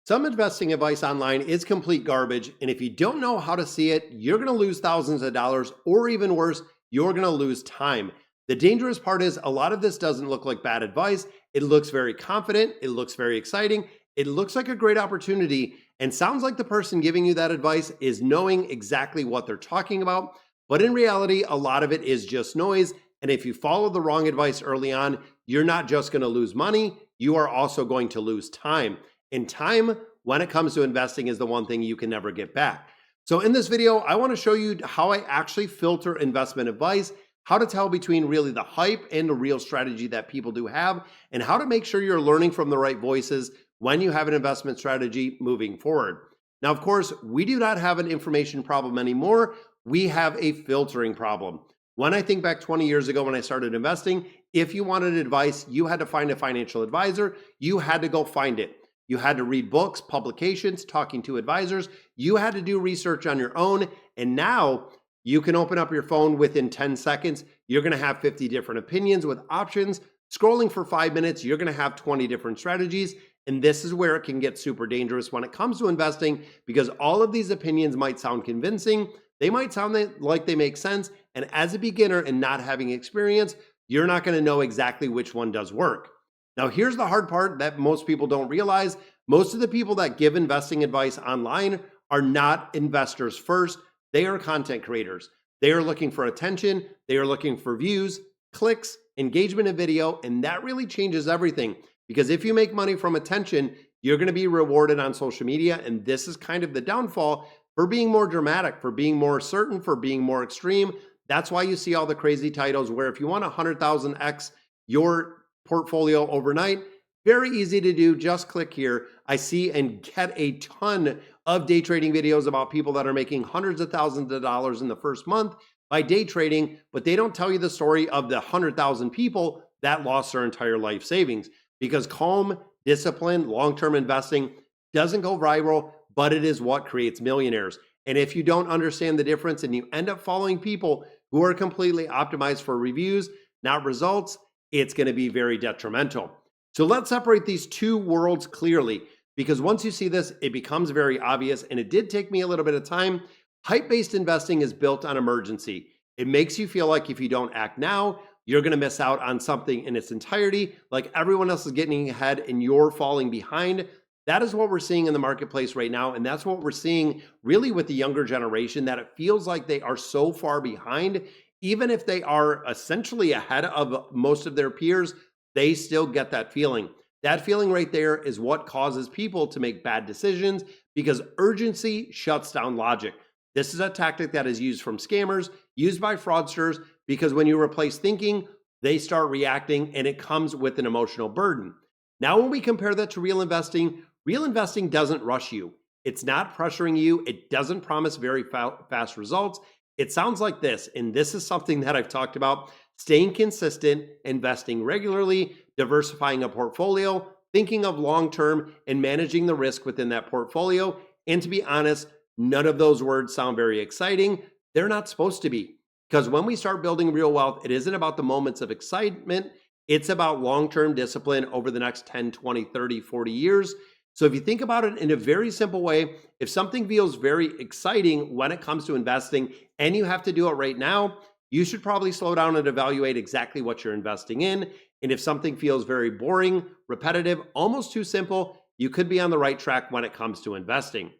Some investing advice online is complete garbage, and if you don't know how to see it, you're going to lose thousands of dollars, or even worse, you're going to lose time. The dangerous part is a lot of this doesn't look like bad advice. It looks very confident, it looks very exciting, it looks like a great opportunity, and sounds like the person giving you that advice is knowing exactly what they're talking about. But in reality, a lot of it is just noise. And if you follow the wrong advice early on, you're not just going to lose money, you are also going to lose time. And time, when it comes to investing, is the one thing you can never get back. So in this video, I want to show you how I actually filter investment advice, how to tell between really the hype and the real strategy that people do have, and how to make sure you're learning from the right voices when you have an investment strategy moving forward. Now, of course, we do not have an information problem anymore. We have a filtering problem. When I think back 20 years ago when I started investing, if you wanted advice, you had to find a financial advisor. You had to go find it. You had to read books, publications, talking to advisors. You had to do research on your own. And now you can open up your phone within 10 seconds. You're going to have 50 different opinions with options. Scrolling for 5 minutes, you're going to have 20 different strategies. And this is where it can get super dangerous when it comes to investing, because all of these opinions might sound convincing. They might sound like they make sense. And as a beginner and not having experience, you're not going to know exactly which one does work. Now, here's the hard part that most people don't realize. Most of the people that give investing advice online are not investors first. They are content creators. They are looking for attention. They are looking for views, clicks, engagement in video, and that really changes everything. Because if you make money from attention, you're going to be rewarded on social media. And this is kind of the downfall for being more dramatic, for being more certain, for being more extreme. That's why you see all the crazy titles where if you want 100,000x your portfolio overnight, very easy to do. Just click here. I see and get a ton of day trading videos about people that are making hundreds of thousands of dollars in the first month by day trading, but they don't tell you the story of the 100,000 people that lost their entire life savings. Because calm, disciplined, long-term investing doesn't go viral, but it is what creates millionaires. And if you don't understand the difference and you end up following people who are completely optimized for reviews, not results, it's going to be very detrimental. So let's separate these two worlds clearly, because once you see this, it becomes very obvious. And it did take me a little bit of time. Hype-based investing is built on emergency. It makes you feel like if you don't act now, you're going to miss out on something in its entirety, like everyone else is getting ahead and you're falling behind. That is what we're seeing in the marketplace right now. And that's what we're seeing really with the younger generation, that it feels like they are so far behind. Even if they are essentially ahead of most of their peers, they still get that feeling. That feeling right there is what causes people to make bad decisions, because urgency shuts down logic. This is a tactic that is used from scammers, used by fraudsters, because when you replace thinking, they start reacting, and it comes with an emotional burden. Now, when we compare that to real investing doesn't rush you. It's not pressuring you. It doesn't promise very fast results. It sounds like this, and this is something that I've talked about: staying consistent, investing regularly, diversifying a portfolio, thinking of long-term, and managing the risk within that portfolio. And to be honest, none of those words sound very exciting. They're not supposed to be, because when we start building real wealth, it isn't about the moments of excitement. It's about long-term discipline over the next 10, 20, 30, 40 years. So if you think about it in a very simple way, if something feels very exciting when it comes to investing and you have to do it right now, you should probably slow down and evaluate exactly what you're investing in. And if something feels very boring, repetitive, almost too simple, you could be on the right track when it comes to investing.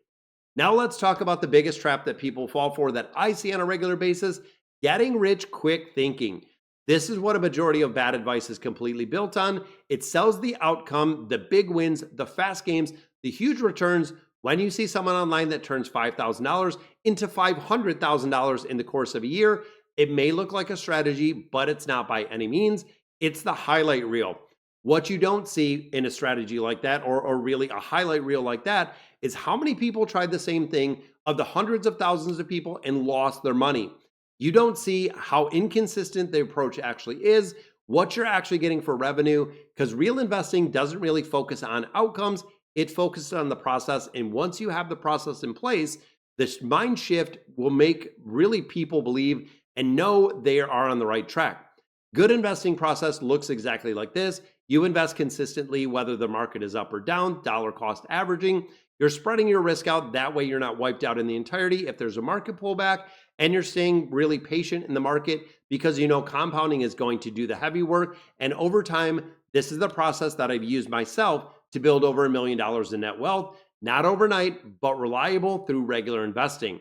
Now let's talk about the biggest trap that people fall for that I see on a regular basis: getting rich quick thinking. This is what a majority of bad advice is completely built on. It sells the outcome, the big wins, the fast games, the huge returns. When you see someone online that turns $5,000 into $500,000 in the course of a year, it may look like a strategy, but it's not by any means. It's the highlight reel. What you don't see in a strategy like that, or really a highlight reel like that, is how many people tried the same thing of the hundreds of thousands of people and lost their money. You don't see how inconsistent the approach actually is, what you're actually getting for revenue, because real investing doesn't really focus on outcomes. It focuses on the process. And once you have the process in place, this mind shift will make really people believe and know they are on the right track. Good investing process looks exactly like this. You invest consistently, whether the market is up or down, dollar cost averaging. You're spreading your risk out. That way, you're not wiped out in the entirety if there's a market pullback, and you're staying really patient in the market because you know compounding is going to do the heavy work. And over time, this is the process that I've used myself to build over $1 million in net wealth, not overnight, but reliable through regular investing.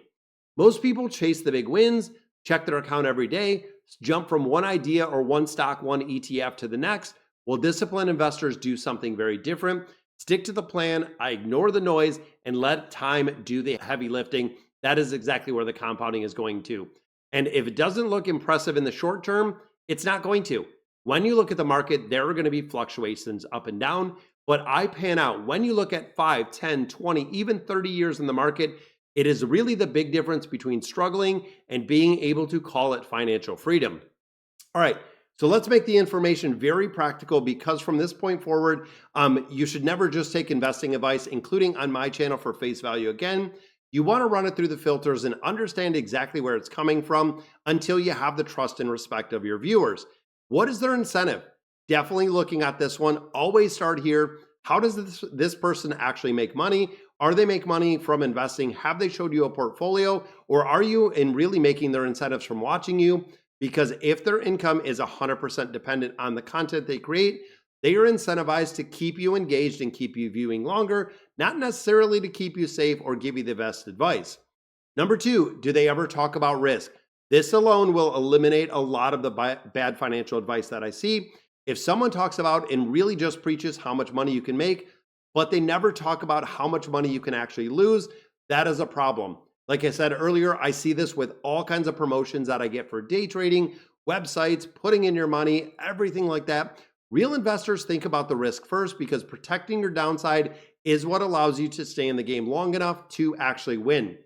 Most people chase the big wins, check their account every day, jump from one idea or one stock, one ETF to the next. Well, disciplined investors do something very different. Stick to the plan, I ignore the noise, and let time do the heavy lifting. That is exactly where the compounding is going to. And if it doesn't look impressive in the short term, it's not going to. When you look at the market, there are going to be fluctuations up and down, but I pan out. When you look at 5, 10, 20, even 30 years in the market, it is really the big difference between struggling and being able to call it financial freedom. All right, so let's make the information very practical, because from this point forward, you should never just take investing advice, including on my channel, for face value. Again, you want to run it through the filters and understand exactly where it's coming from until you have the trust and respect of your viewers. What is their incentive? Definitely looking at this one. Always start here. How does this person actually make money? Are they make money from investing? Have they showed you a portfolio? Or are you really making their incentives from watching you? Because if their income is 100% dependent on the content they create, they are incentivized to keep you engaged and keep you viewing longer, not necessarily to keep you safe or give you the best advice. Number two, do they ever talk about risk? This alone will eliminate a lot of the bad financial advice that I see. If someone talks about and really just preaches how much money you can make, but they never talk about how much money you can actually lose, that is a problem. Like I said earlier, I see this with all kinds of promotions that I get for day trading, websites, putting in your money, everything like that. Real investors think about the risk first, because protecting your downside is what allows you to stay in the game long enough to actually win.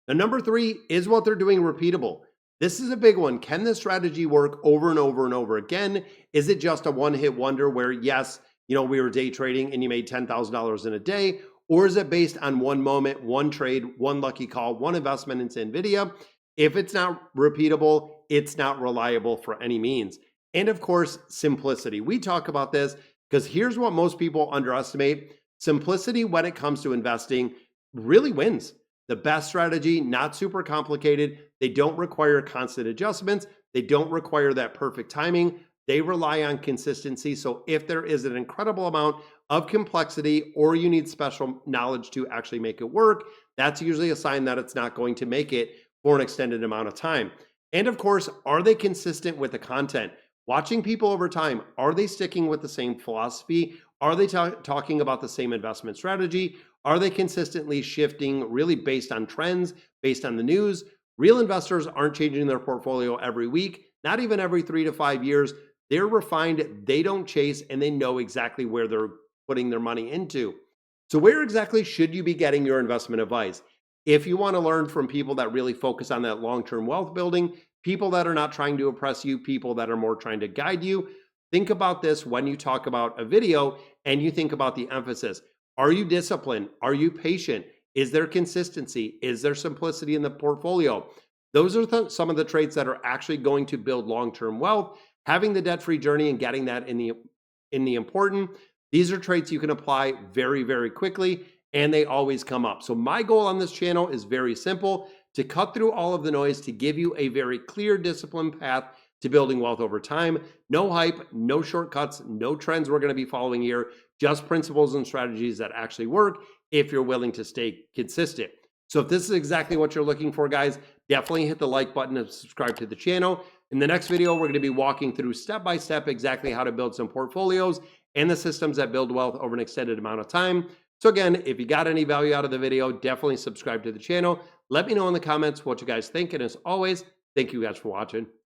Now, number three, is what they're doing repeatable? This is a big one. Can this strategy work over and over and over again? Is it just a one-hit wonder where, yes, we were day trading and you made $10,000 in a day? Or is it based on one moment, one trade, one lucky call, one investment into NVIDIA? If it's not repeatable, it's not reliable for any means. And of course, simplicity. We talk about this because here's what most people underestimate. Simplicity when it comes to investing really wins. The best strategy, not super complicated. They don't require constant adjustments. They don't require that perfect timing. They rely on consistency. So if there is an incredible amount of complexity or you need special knowledge to actually make it work, that's usually a sign that it's not going to make it for an extended amount of time. And of course, are they consistent with the content? Watching people over time, are they sticking with the same philosophy? Are they talking about the same investment strategy? Are they consistently shifting really based on trends, based on the news? Real investors aren't changing their portfolio every week, not even every 3 to 5 years. They're refined, they don't chase, and they know exactly where they're putting their money into. So where exactly should you be getting your investment advice? If you want to learn from people that really focus on that long-term wealth building, people that are not trying to impress you, people that are more trying to guide you, think about this when you talk about a video and you think about the emphasis. Are you disciplined? Are you patient? Is there consistency? Is there simplicity in the portfolio? Those are some of the traits that are actually going to build long-term wealth. Having the debt-free journey and getting that in the important, these are traits you can apply very, very quickly, and they always come up. So my goal on this channel is very simple: to cut through all of the noise, to give you a very clear, disciplined path to building wealth over time. No hype, no shortcuts, no trends we're going to be following here, just principles and strategies that actually work if you're willing to stay consistent. So if this is exactly what you're looking for, guys, definitely hit the like button and subscribe to the channel. In the next video, we're going to be walking through step-by-step exactly how to build some portfolios and the systems that build wealth over an extended amount of time. So again, if you got any value out of the video, definitely subscribe to the channel. Let me know in the comments what you guys think. And as always, thank you guys for watching.